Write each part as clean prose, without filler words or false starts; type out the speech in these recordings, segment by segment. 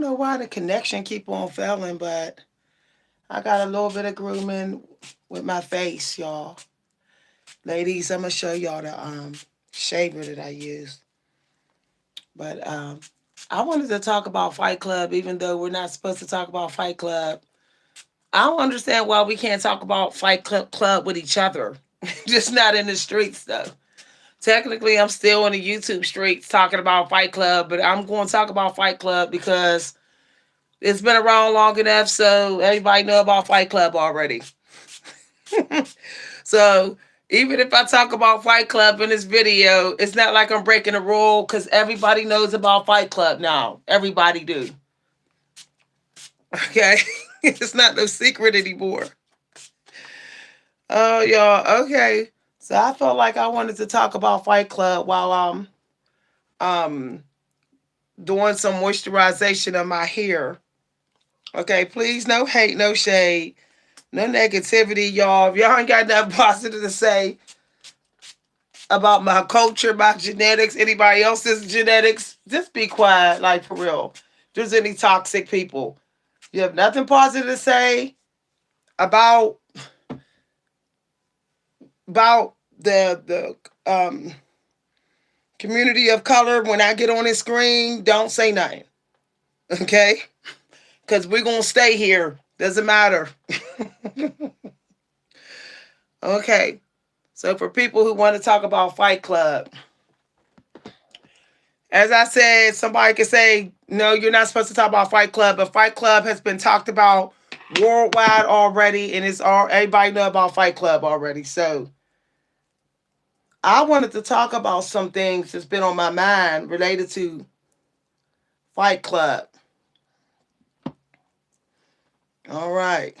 know why the connection keep on failing, but I got a little bit of grooming with my face, y'all. Ladies, I'm gonna show y'all the shaver that I use. But I wanted to talk about Fight Club, even though we're not supposed to talk about Fight Club. I don't understand why we can't talk about Fight Club with each other. Just not in the streets though. Technically, I'm still in the YouTube streets talking about Fight Club, but I'm going to talk about Fight Club because it's been around long enough so everybody know about Fight Club already. So even if I talk about Fight Club in this video, it's not like I'm breaking a rule because everybody knows about Fight Club now. Everybody do. Okay? It's not no secret anymore. Oh, y'all. Okay. So I felt like I wanted to talk about Fight Club while I'm um doing some moisturization of my hair. Okay, please, no hate, no shade, no negativity, y'all. If y'all ain't got nothing positive to say about my culture, my genetics, anybody else's genetics, just be quiet, like for real. If there's any toxic people, you have nothing positive to say about the community of color. When I get on this screen, don't say nothing, okay? Because we're gonna stay here. Doesn't matter. Okay. So for people who want to talk about Fight Club, as I said, somebody could say, no, you're not supposed to talk about Fight Club, but Fight Club has been talked about worldwide already, and it's all everybody know about Fight Club already. So I wanted to talk about some things that's been on my mind related to Fight Club. All right.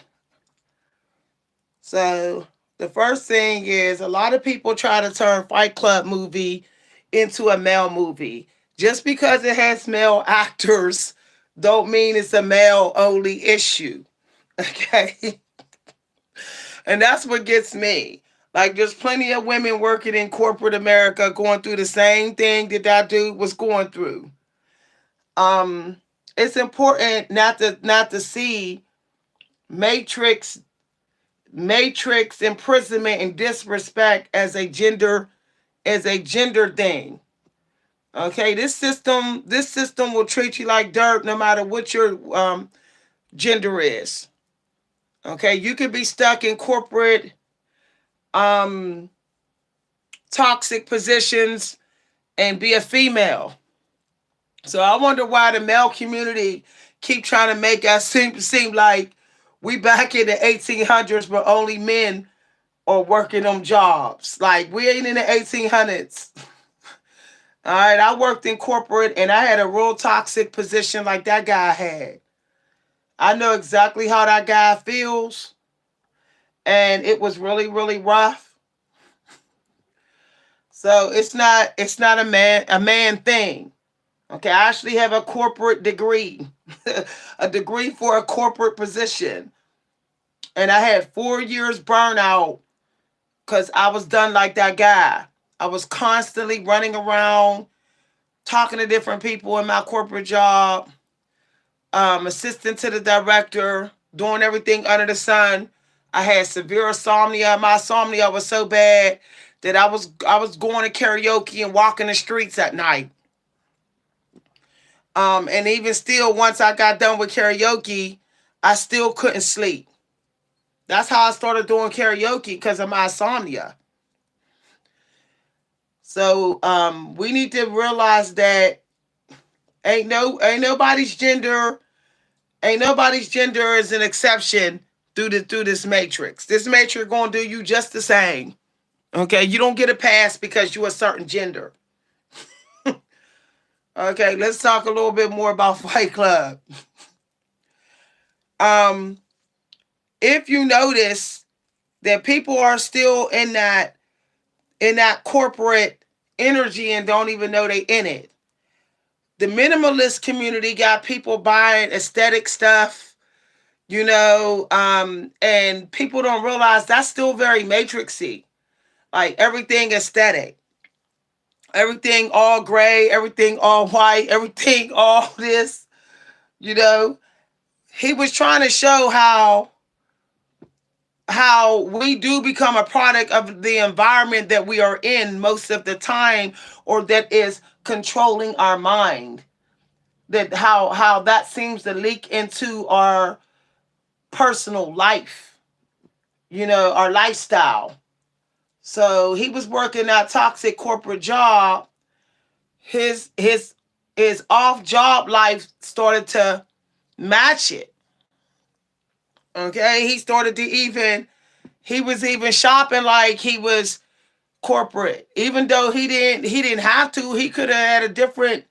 So the first thing is a lot of people try to turn Fight Club movie into a male movie. Just because it has male actors don't mean it's a male only issue. Okay? And that's what gets me. Like there's plenty of women working in corporate America going through the same thing that dude was going through. Um it's important not to see Matrix imprisonment and disrespect as a gender thing. Okay, this system will treat you like dirt no matter what your gender is. Okay, you could be stuck in corporate um toxic positions and be a female. So I wonder why the male community keep trying to make us seem like we back in the 1800s where only men are working them jobs. Like we ain't in the 1800s. All right, I worked in corporate and I had a real toxic position like that guy had. I know exactly how that guy feels, and it was really really rough. So it's not a man thing. Okay, I actually have a corporate degree, a degree for a corporate position, and I had 4 years burnout because I was done like that guy. I was constantly running around talking to different people in my corporate job, assistant to the director, doing everything under the sun. I had severe insomnia. My insomnia was so bad that I was going to karaoke and walking the streets at night. And even still, once I got done with karaoke, I still couldn't sleep. That's how I started doing karaoke because of my insomnia. So we need to realize that ain't nobody's gender is an exception through this matrix. This matrix gonna do you just the same. Okay, you don't get a pass because you're a certain gender. Okay, let's talk a little bit more about Fight Club. Um, if you notice that people are still in that corporate energy and don't even know they in it. The minimalist community got people buying aesthetic stuff, and people don't realize that's still very matrixy. Like everything aesthetic, everything all gray, everything all white, everything all this. You know, he was trying to show how we do become a product of the environment that we are in most of the time, or that is controlling our mind. That how that seems to leak into our personal life, our lifestyle. So he was working that toxic corporate job. His off job life started to match it. Okay, he was even shopping like he was corporate, even though he didn't have to. He could have had a different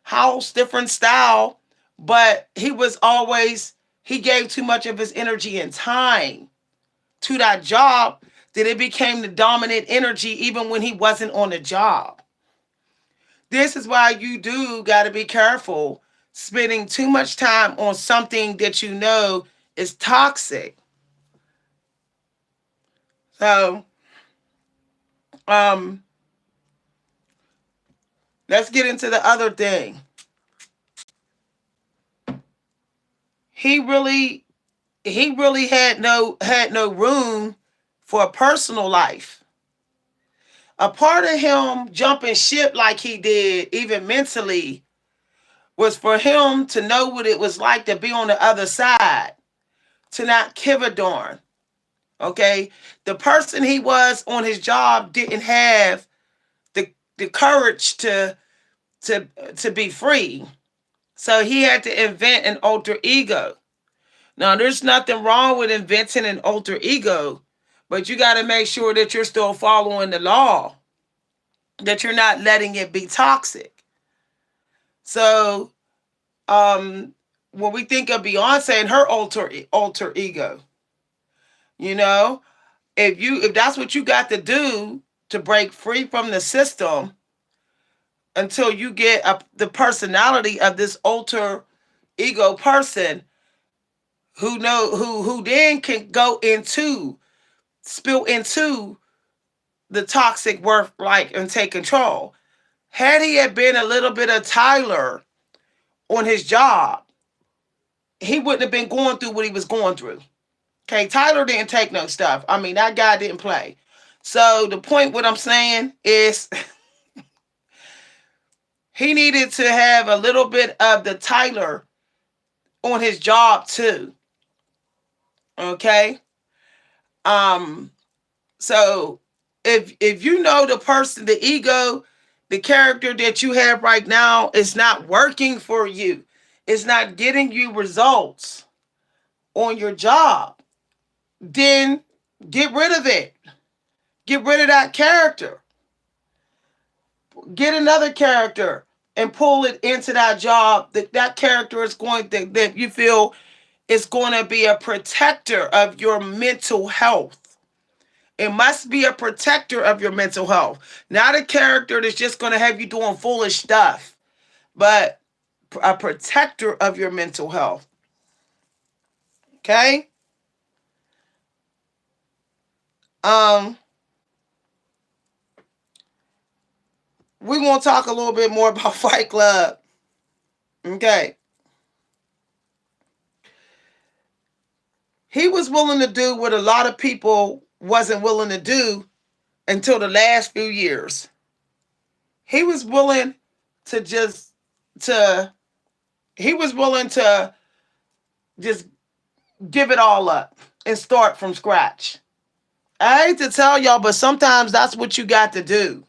house, different style, but he gave too much of his energy and time to that job that it became the dominant energy even when he wasn't on the job. This is why you do got to be careful spending too much time on something that you know is toxic. So, um, let's get into the other thing. He really had no room for a personal life. A part of him jumping ship like he did, even mentally, was for him to know what it was like to be on the other side, to not give a darn. Okay, the person he was on his job didn't have the courage to be free, so he had to invent an alter ego. Now, there's nothing wrong with inventing an alter ego, but you got to make sure that you're still following the law, that you're not letting it be toxic. So, when we think of Beyonce and her alter ego, you know, if that's what you got to do to break free from the system until you get the personality of this alter ego person who then can go into spill into the toxic work like and take control. Had he had been a little bit of Tyler on his job, he wouldn't have been going through what he was going through. Okay, Tyler didn't take no stuff. I mean, that guy didn't play. So the point, what I'm saying is, he needed to have a little bit of the Tyler on his job too. Okay. Um. So if you know the person, the ego, the character that you have right now is not working for you, it's not getting you results on your job, then get rid of it. Get rid of that character. Get another character and pull it into that job. That character is going that you feel is going to be a protector of your mental health. It must be a protector of your mental health, not a character that's just going to have you doing foolish stuff, but a protector of your mental health. Okay? Um, we want to talk a little bit more about Fight Club. Okay. He was willing to do what a lot of people wasn't willing to do until the last few years. He was willing to just to he was willing to just give it all up and start from scratch. I hate to tell y'all, but sometimes that's what you got to do.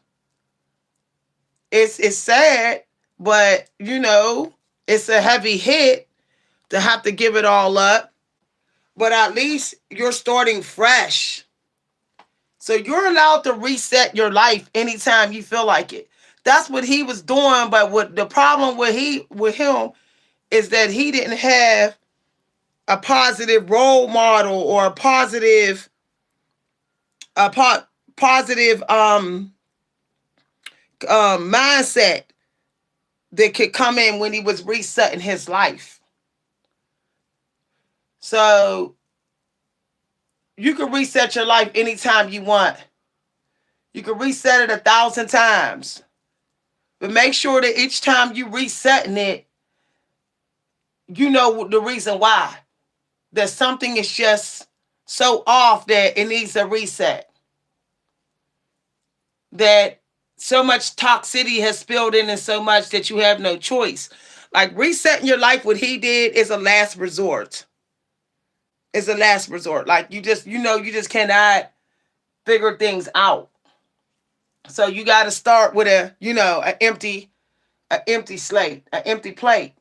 It's sad, but it's a heavy hit to have to give it all up. But at least you're starting fresh. So you're allowed to reset your life anytime you feel like it. That's what he was doing, but what the problem with him is that he didn't have a positive role model or a positive mindset that could come in when he was resetting his life. So you can reset your life anytime you want. You can reset it 1,000 times. But make sure that each time you resetting it, you know the reason why. That something is just so off that it needs a reset. That so much toxicity has spilled in and so much that you have no choice. Like resetting your life, what he did is a last resort. It's a last resort. Like you just cannot figure things out. So you got to start with an empty slate, an empty plate.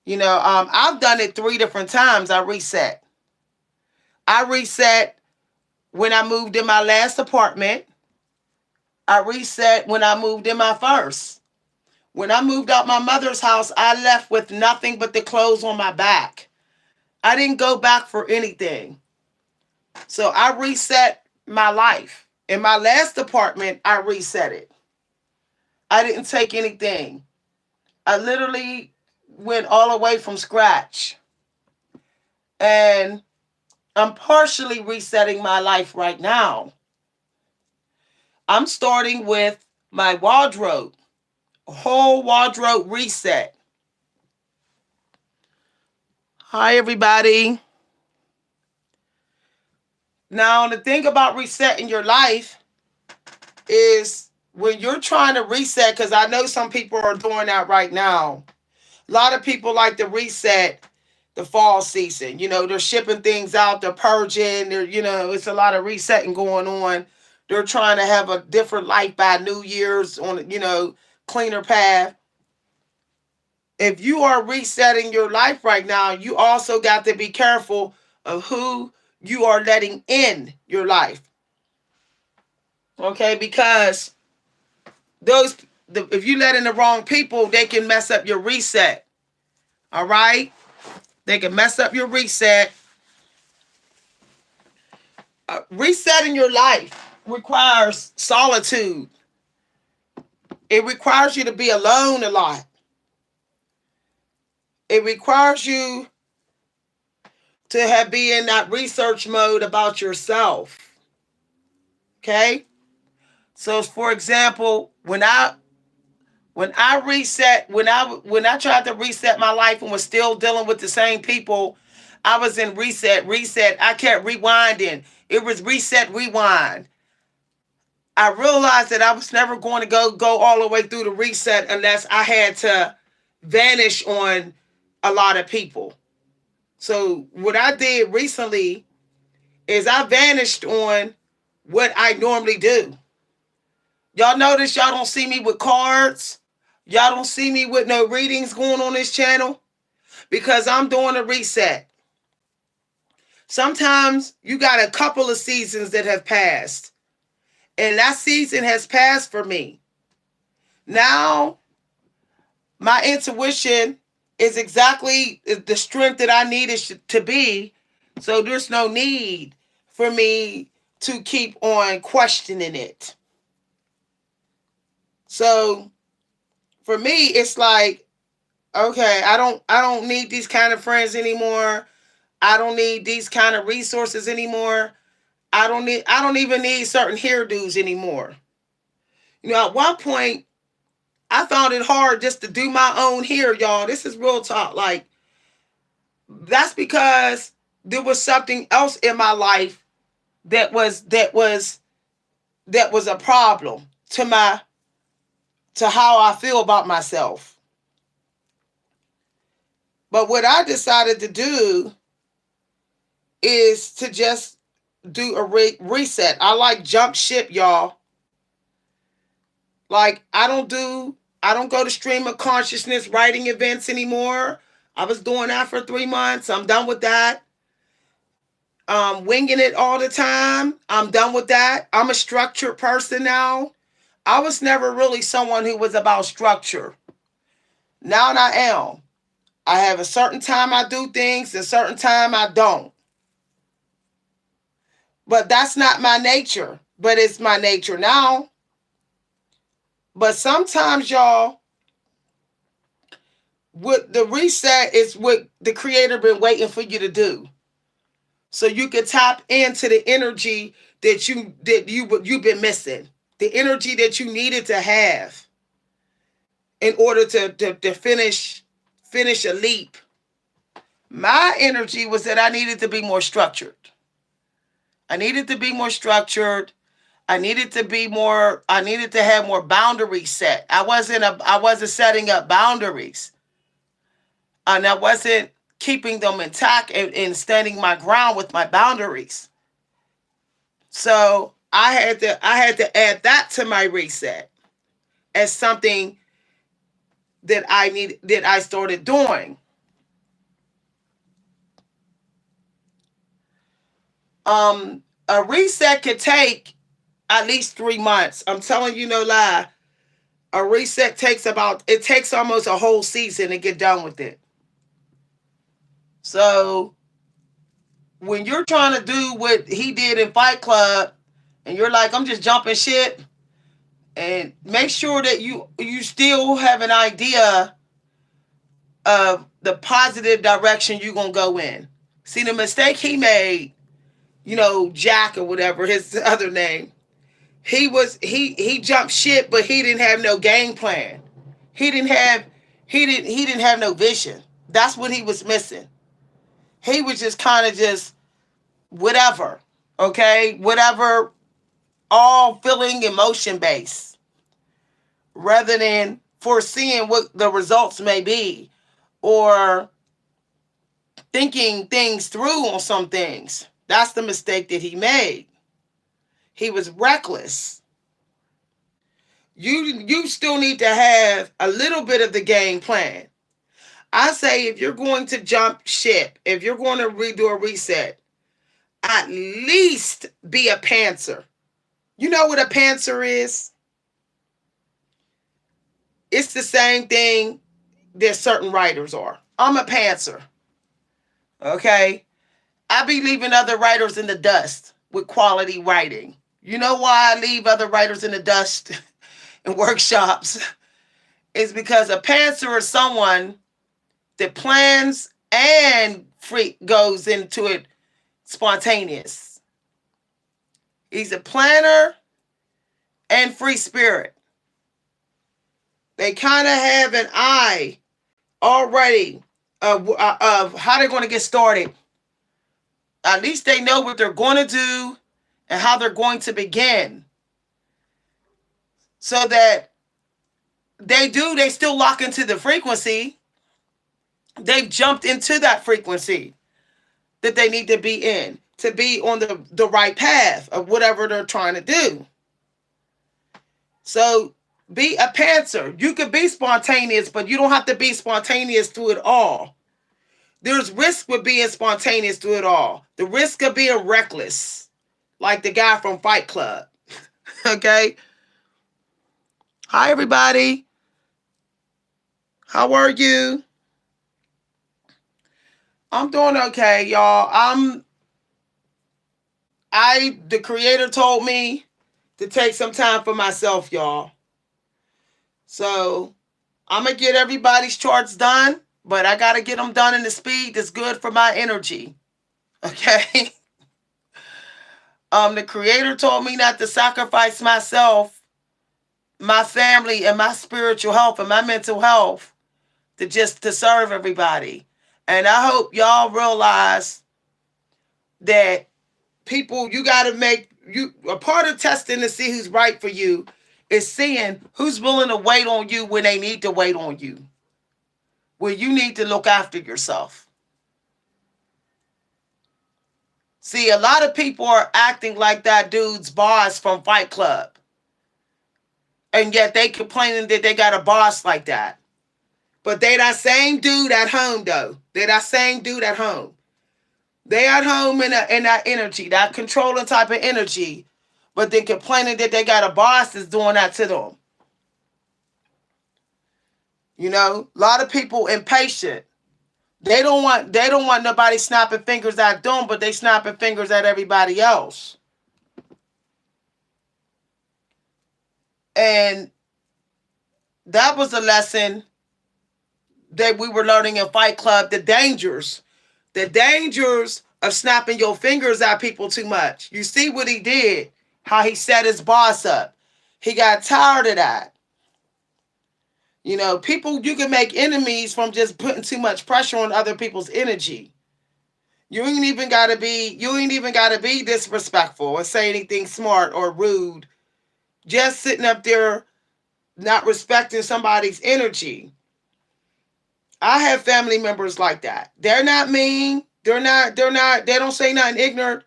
I've done it 3 different times. I reset. I reset when I moved in my last apartment. I reset when I moved in my first. When I moved out my mother's house, I left with nothing but the clothes on my back. I didn't go back for anything. So I reset my life. In my last apartment, I reset it. I didn't take anything. I literally went all the way from scratch. And I'm partially resetting my life right now. I'm starting with my wardrobe, whole wardrobe reset. Hi, everybody. Now, the thing about resetting your life is when you're trying to reset, because I know some people are doing that right now. A lot of people like to reset the fall season. They're shipping things out, they're purging, it's a lot of resetting going on. They're trying to have a different life by New Year's on, cleaner path. If you are resetting your life right now, you also got to be careful of who you are letting in your life. Okay, because if you let in the wrong people, they can mess up your reset. All right? They can mess up your reset. Resetting your life requires solitude. It requires you to be alone a lot. It requires you to be in that research mode about yourself. Okay? So, for example, when I tried to reset my life and was still dealing with the same people, I was in reset. I kept rewinding. It was reset, rewind. I realized that I was never going to go all the way through the reset unless I had to vanish on a lot of people. So what I did recently is I vanished on what I normally do. Y'all notice y'all don't see me with cards. Y'all don't see me with no readings going on this channel because I'm doing a reset. Sometimes you got a couple of seasons that have passed, and that season has passed for me. Now, my intuition is exactly the strength that I need it to be, so there's no need for me to keep on questioning it. So, for me, it's like, okay, I don't need these kind of friends anymore. I don't need these kind of resources anymore. I don't even need certain hairdos anymore. At one point I found it hard just to do my own hair, y'all. This is real talk. Like, that's because there was something else in my life that was a problem to how I feel about myself. But what I decided to do is to just do a reset. I like jump ship, y'all. Like, I don't go to stream of consciousness writing events anymore. I was doing that for 3 months. I'm done with that. Winging it all the time. I'm done with that. I'm a structured person now. I was never really someone who was about structure. Now I am. I have a certain time I do things, a certain time I don't. But that's not my nature. But it's my nature now. But sometimes, y'all, what the reset is what the creator been waiting for you to do. So you can tap into the energy that you've been missing. The energy that you needed to have in order to finish finish a leap. My energy was that I needed to be more structured. I needed to be more structured. I needed to have more boundaries set. I wasn't setting up boundaries. And I wasn't keeping them intact and standing my ground with my boundaries. So I had to add that to my reset as something that I started doing. A reset could take at least 3 months. I'm telling you no lie. A reset it takes almost a whole season to get done with it. So when you're trying to do what he did in Fight Club and you're like, I'm just jumping shit, and make sure that you still have an idea of the positive direction you're gonna go in. See, the mistake he made, Jack or whatever his other name, he jumped shit, but he didn't have no game plan. He didn't have he didn't have no vision. That's what he was missing. He was just kind of just whatever, okay, whatever, all feeling emotion based, rather than foreseeing what the results may be, or thinking things through on some things. That's the mistake that he made. He was reckless. You still need to have a little bit of the game plan. I say if you're going to jump ship, if you're going to redo a reset, at least be a pantser. You know what a pantser is? It's the same thing that certain writers are. I'm a pantser. Okay? I be leaving other writers in the dust with quality writing. You know why I leave other writers in the dust in workshops? It's because a pantser is someone that plans and goes into it spontaneous. He's a planner and free spirit. They kind of have an eye already of how they're going to get started. At least they know what they're going to do and how they're going to begin. So that they still lock into the frequency. They've jumped into that frequency that they need to be in to be on the right path of whatever they're trying to do. So be a pantser. You could be spontaneous, but you don't have to be spontaneous through it all. There's risk with being spontaneous through it all. The risk of being reckless, like the guy from Fight Club. Okay? Hi, everybody. How are you? I'm doing okay, y'all. The creator told me to take some time for myself, y'all. So I'm going to get everybody's charts done, but I got to get them done in the speed that's good for my energy. Okay? The creator told me not to sacrifice myself, my family, and my spiritual health and my mental health to serve everybody. And I hope y'all realize that you got to make a part of testing to see who's right for you is seeing who's willing to wait on you when they need to wait on you, when you need to look after yourself. See, a lot of people are acting like that dude's boss from Fight Club, and yet they complaining that they got a boss like that. But they that same dude at home, though. They that same dude at home. They at home in that energy, that controlling type of energy, but then complaining that they got a boss that's doing that to them. A lot of people impatient. They don't want nobody snapping fingers at them, but they snapping fingers at everybody else. And that was a lesson that we were learning in Fight Club, the dangers of snapping your fingers at people too much. You see what he did, how he set his boss up. He got tired of that. You know, people, you can make enemies from just putting too much pressure on other people's energy. You ain't even gotta be disrespectful or say anything smart or rude. Just sitting up there not respecting somebody's energy. I have family members like that. They're not mean. They don't say nothing ignorant,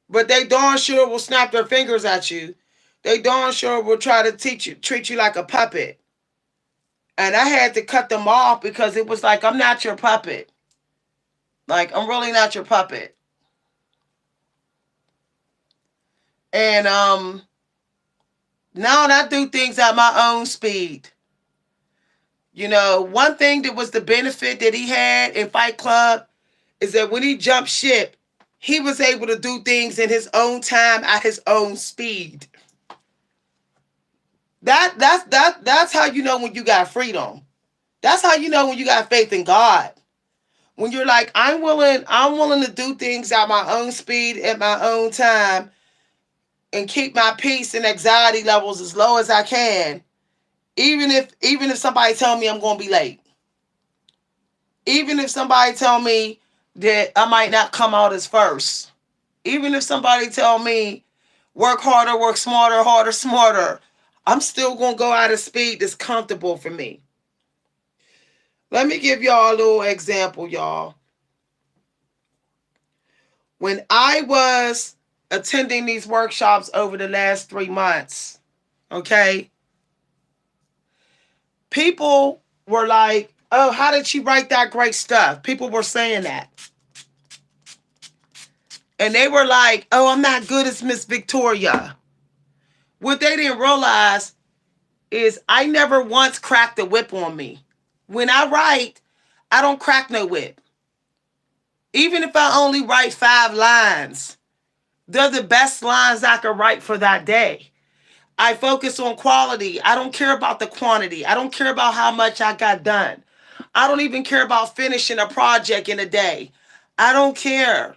but they darn sure will snap their fingers at you. They darn sure will try to treat you like a puppet. And I had to cut them off because it was like, I'm not your puppet. Like, I'm really not your puppet. And now I do things at my own speed. You know, one thing that was the benefit that he had in Fight Club is that when he jumped ship, he was able to do things in his own time at his own speed. That's how you know when you got freedom. That's how you know when you got faith in God. When you're like, I'm willing to do things at my own speed, at my own time, and keep my peace and anxiety levels as low as I can, even if somebody tell me I'm gonna be late. Even if somebody tell me that I might not come out as first. Even if somebody tell me work harder, work smarter, harder, smarter, I'm still gonna go at a speed that's comfortable for me. Let me give y'all a little example, y'all. When I was attending these workshops over the last 3 months, okay, people were like, oh, how did she write that great stuff? People were saying that. And they were like, oh, I'm not good as Miss Victoria. What they didn't realize is I never once cracked a whip on me. When I write, I don't crack no whip. Even if I only write 5 lines, they're the best lines I could write for that day. I focus on quality. I don't care about the quantity. I don't care about how much I got done. I don't even care about finishing a project in a day. I don't care.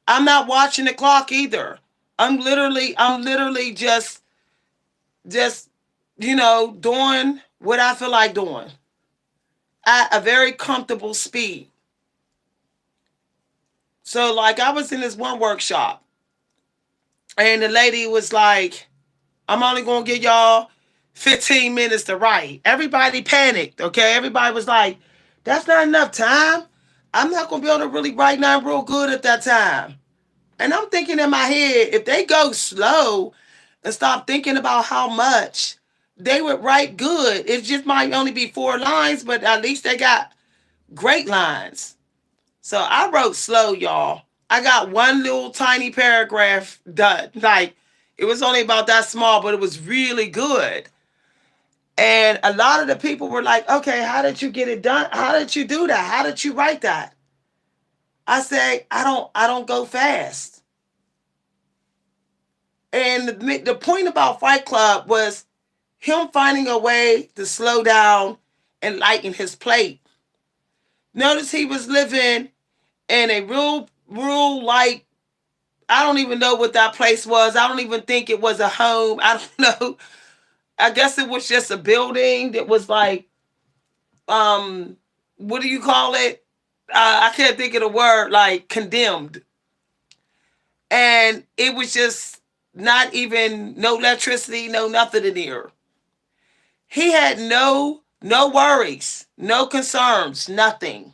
I'm not watching the clock either. I'm literally just, doing what I feel like doing at a very comfortable speed. So, like, I was in this one workshop, and the lady was like, I'm only going to give y'all 15 minutes to write. Everybody panicked, okay? Everybody was like, that's not enough time. I'm not going to be able to really write nothing real good at that time. And I'm thinking in my head, if they go slow and stop thinking about how much, they would write good. It just might only be 4 lines, but at least they got great lines. So I wrote slow, y'all. I got one little tiny paragraph done. Like, it was only about that small, but it was really good. And a lot of the people were like, okay, how did you get it done? How did you do that? How did you write that? I say, I don't go fast. And the point about Fight Club was him finding a way to slow down and lighten his plate. Notice he was living in a real, like, I don't even know what that place was. I don't even think it was a home. I don't know. I guess it was just a building that was like, what do you call it? I can't think of the word, like condemned. And it was just not even no electricity, no nothing in here. He had no worries, no concerns, nothing.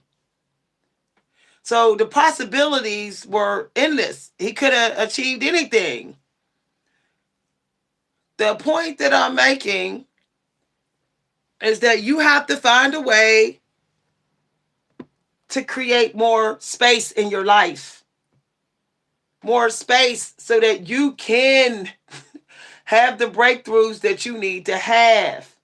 So the possibilities were endless. He could have achieved anything. The point that I'm making is that you have to find a way to create more space in your life. More space so that you can have the breakthroughs that you need to have.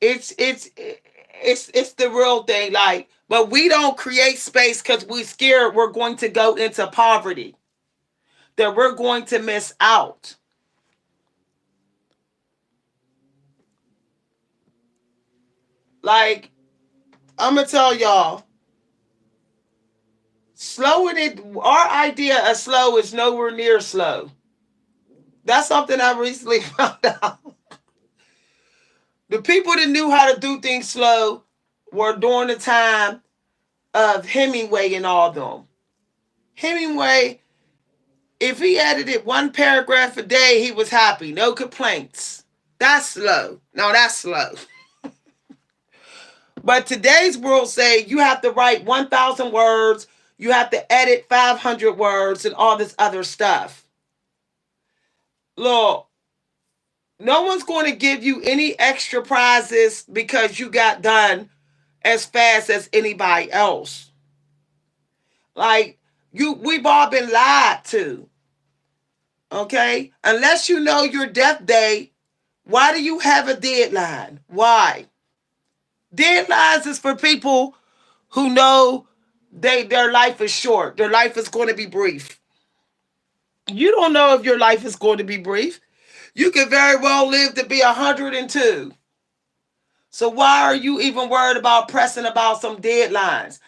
It's the real thing. Like, but we don't create space because we're scared we're going to go into poverty, that we're going to miss out. Like, I'm gonna tell y'all, slowing it. Our idea of slow is nowhere near slow. That's something I recently found out. The people that knew how to do things slow were during the time of Hemingway and all them. Hemingway, if he edited one paragraph a day, he was happy. No complaints. That's slow. No, that's slow. But today's world say you have to write 1,000 words, you have to edit 500 words and all this other stuff. Look, no one's going to give you any extra prizes because you got done as fast as anybody else. Like we've all been lied to. Okay? Unless you know your death date, why do you have a deadline? Why? Deadlines is for people who know their life is short. Their life is going to be brief. You don't know if your life is going to be brief. You could very well live to be 102. So why are you even worried about pressing about some deadlines?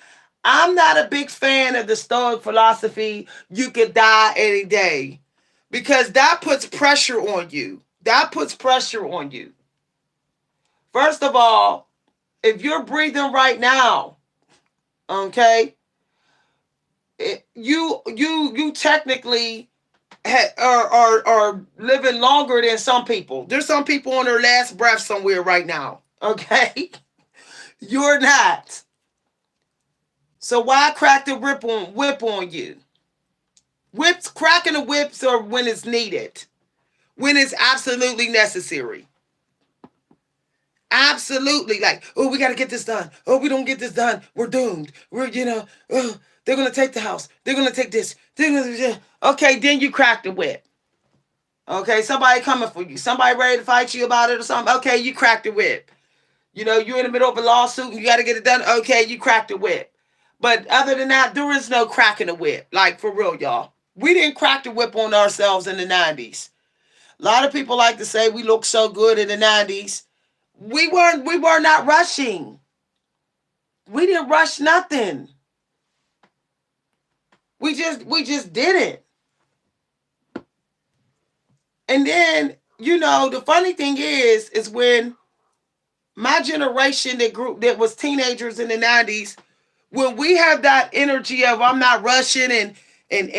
I'm not a big fan of the Stoic philosophy, you could die any day. Because that puts pressure on you. That puts pressure on you. First of all, if you're breathing right now, okay, you technically are living longer than some people. There's some people on their last breath somewhere right now. Okay, you're not. So why crack the whip on you? Whips cracking the whips are when it's needed, when it's absolutely necessary. Absolutely, like, oh, we got to get this done. Oh, we don't get this done, we're doomed. We're, oh, they're gonna take the house. They're gonna take this. Okay, then you crack the whip. Okay, somebody coming for you. Somebody ready to fight you about it or something. Okay, you crack the whip. You're in the middle of a lawsuit and you got to get it done. Okay, you crack the whip. But other than that, there is no cracking the whip. Like, for real, y'all. We didn't crack the whip on ourselves in the 90s. A lot of people like to say we look so good in the 90s. We were not rushing. We didn't rush nothing. We just did it. And then, the funny thing is when my generation that was teenagers in the 90s, when we have that energy of I'm not rushing and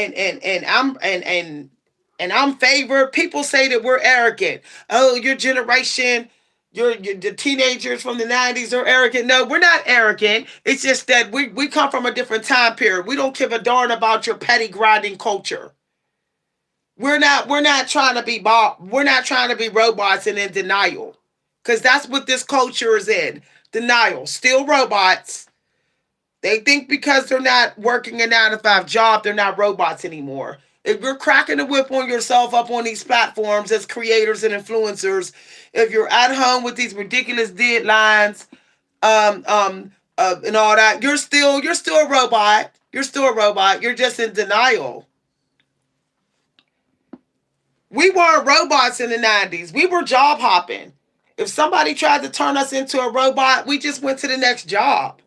I'm favored, people say that we're arrogant. Oh, your generation, the teenagers from the 90s are arrogant. No, we're not arrogant. It's just that we come from a different time period. We don't give a darn about your petty grinding culture. We're not trying to be we're not trying to be robots and in denial. Because that's what this culture is in. Denial. Still robots. They think because they're not working a 9 to 5 job, they're not robots anymore. If you're cracking the whip on yourself up on these platforms as creators and influencers, if you're at home with these ridiculous deadlines, and all that, you're still a robot. You're still a robot. You're just in denial. We weren't robots in the 90s. We were job hopping. If somebody tried to turn us into a robot, we just went to the next job.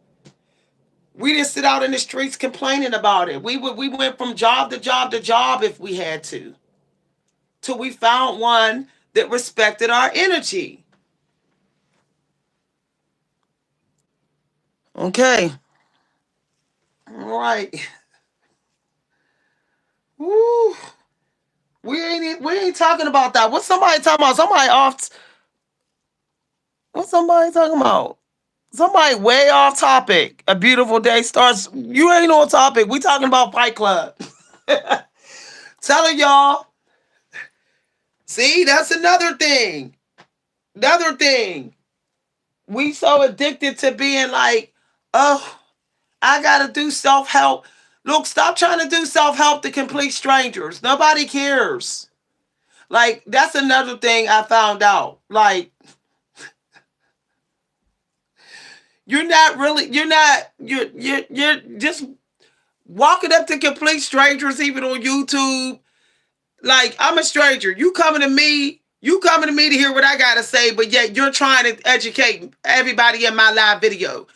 We didn't sit out in the streets complaining about it. We went from job to job to job if we had to, till we found one that respected our energy. Okay. All right. Woo. We ain't talking about that. What's somebody talking about? What's somebody talking about? Somebody way off topic. A beautiful day starts. You ain't on topic. We talking about Fight Club. Telling y'all. See, that's another thing. Another thing. We so addicted to being like, oh, I gotta do self-help. Look, stop trying to do self-help to complete strangers. Nobody cares. Like, that's another thing I found out. Like, you're just walking up to complete strangers, even on YouTube. Like, I'm a stranger. You coming to me to hear what I gotta say, but yet you're trying to educate everybody in my live video.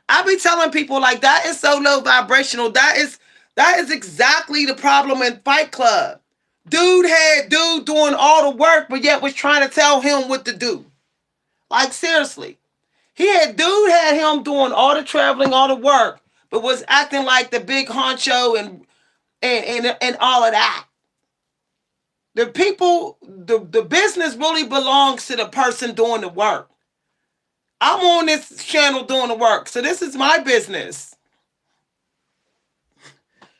I be telling people like that is so low vibrational. That is exactly the problem in Fight Club. Dude doing all the work, but yet was trying to tell him what to do. Like seriously. Dude had him doing all the traveling, all the work, but was acting like the big honcho and all of that. The business really belongs to the person doing the work. I'm on this channel doing the work, so this is my business.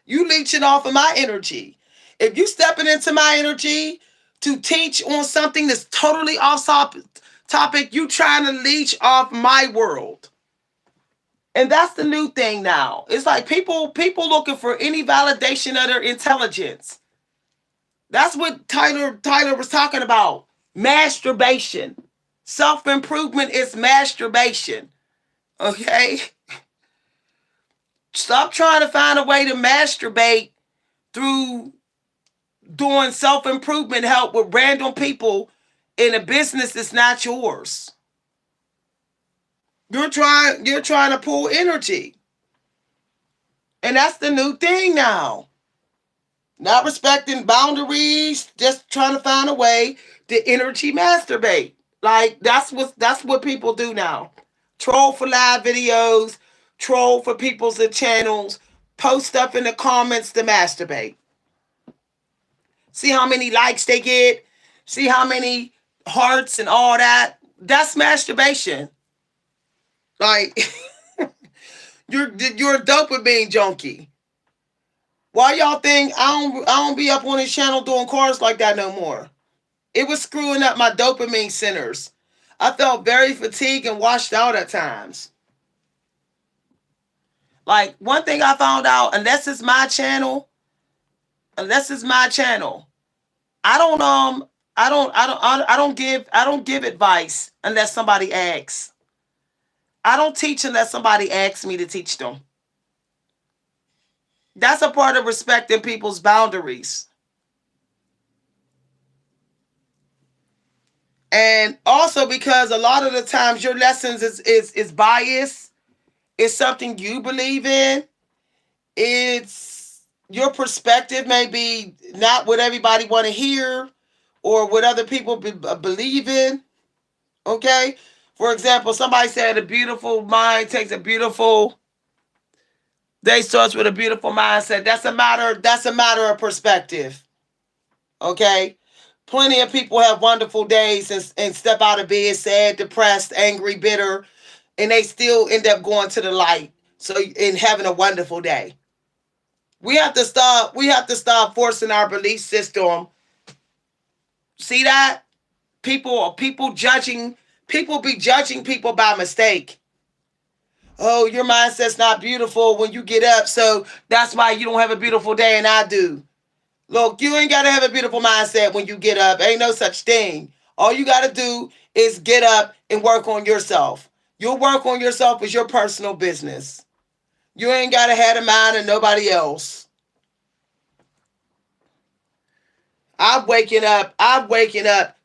You leeching off of my energy. If you stepping into my energy to teach on something that's totally off topic, you trying to leech off my world. And that's the new thing now. It's like people looking for any validation of their intelligence. That's what Tyler was talking about. Masturbation. Self-improvement is masturbation. Okay? Stop trying to find a way to masturbate through doing self-improvement help with random people in a business that's not yours. You're trying to pull energy. And that's the new thing now. Not respecting boundaries, just trying to find a way to energy masturbate. Like that's what people do now. Troll for live videos, troll for people's channels, post stuff in the comments to masturbate. See how many likes they get, see how many hearts and all that. That's masturbation. Like you're a dopamine junkie. Why y'all think I don't be up on this channel doing cars like that no more? It was screwing up my dopamine centers. I felt very fatigued and washed out at times. Like one thing I found out, unless it's my channel, I don't I don't give advice unless somebody asks. I don't teach unless somebody asks me to teach them. That's a part of respecting people's boundaries. And also because a lot of the times your lessons is biased. It's something you believe in. It's your perspective may be not what everybody want to hear or what other people believe in. Okay? For example, somebody said a beautiful mind takes a beautiful day starts with a beautiful mindset. That's a matter of perspective. Okay? Plenty of people have wonderful days and step out of bed sad, depressed, angry, bitter, and they still end up going to the light. So and having a wonderful day. We have to stop forcing our belief system. See that? People be judging people by mistake. Oh, your mindset's not beautiful when you get up, so that's why you don't have a beautiful day and I do. Look, you ain't got to have a beautiful mindset when you get up. Ain't no such thing. All you got to do is get up and work on yourself. You'll work on yourself as your personal business. You ain't got to have a mind of nobody else. I'm waking up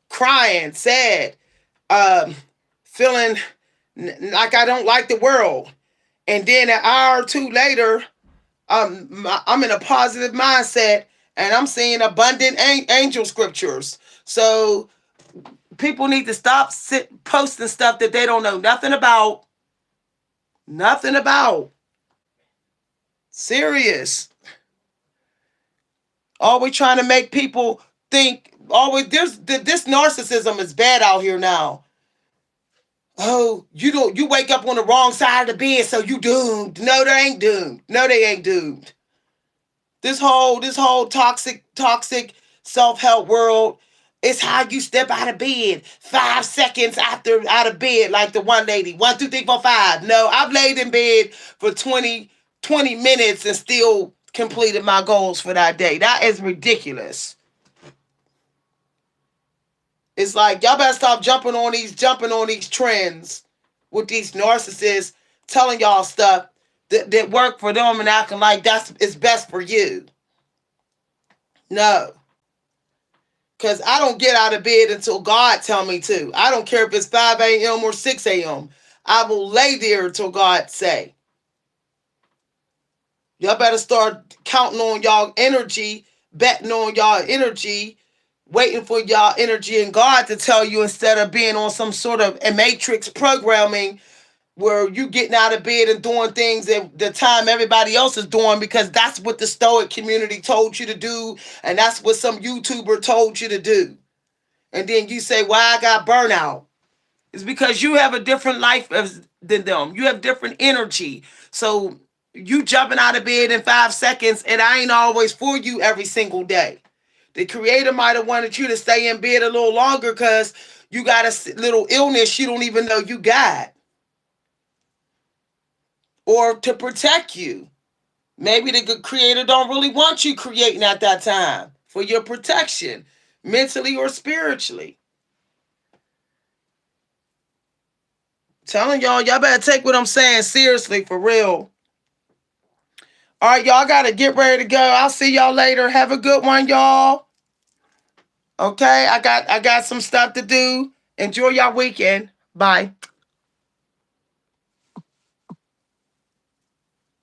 crying, sad, feeling like I don't like the world. And then an hour or two later, I'm in a positive mindset and I'm seeing abundant angel scriptures. So people need to stop posting stuff that they don't know nothing about. Nothing about. Serious. Always trying to make people think. Always this narcissism is bad out here now. Oh, you wake up on the wrong side of the bed, so you doomed. No, they ain't doomed. No, they ain't doomed. This whole toxic self-help world is how you step out of bed 5 seconds after out of bed, like the one lady. 1, 2, 3, 4, 5. No, I've laid in bed for 20 minutes and still completed my goals for that day. That is ridiculous. It's like y'all better stop jumping on these trends with these narcissists telling y'all stuff that work for them and acting like it's best for you. No. Because I don't get out of bed until God tell me to. I don't care if it's 5 a.m. or 6 a.m. I will lay there until God say. Y'all better start counting on y'all energy, betting on y'all energy waiting for y'all energy and God to tell you, instead of being on some sort of a matrix programming where you getting out of bed and doing things at the time everybody else is doing because that's what the Stoic community told you to do, and that's what some YouTuber told you to do. And then you say, "Why I got burnout?" It's because you have a different life than them. You have different energy. So you jumping out of bed in 5 seconds, and I ain't always for you every single day. The creator might have wanted you to stay in bed a little longer because you got a little illness you don't even know you got, or to protect you. Maybe the creator don't really want you creating at that time for your protection, mentally or spiritually. Telling y'all better take what I'm saying seriously, for real. All right, y'all gotta get ready to go. I'll see y'all later. Have a good one, y'all. Okay, I got some stuff to do. Enjoy y'all weekend. Bye.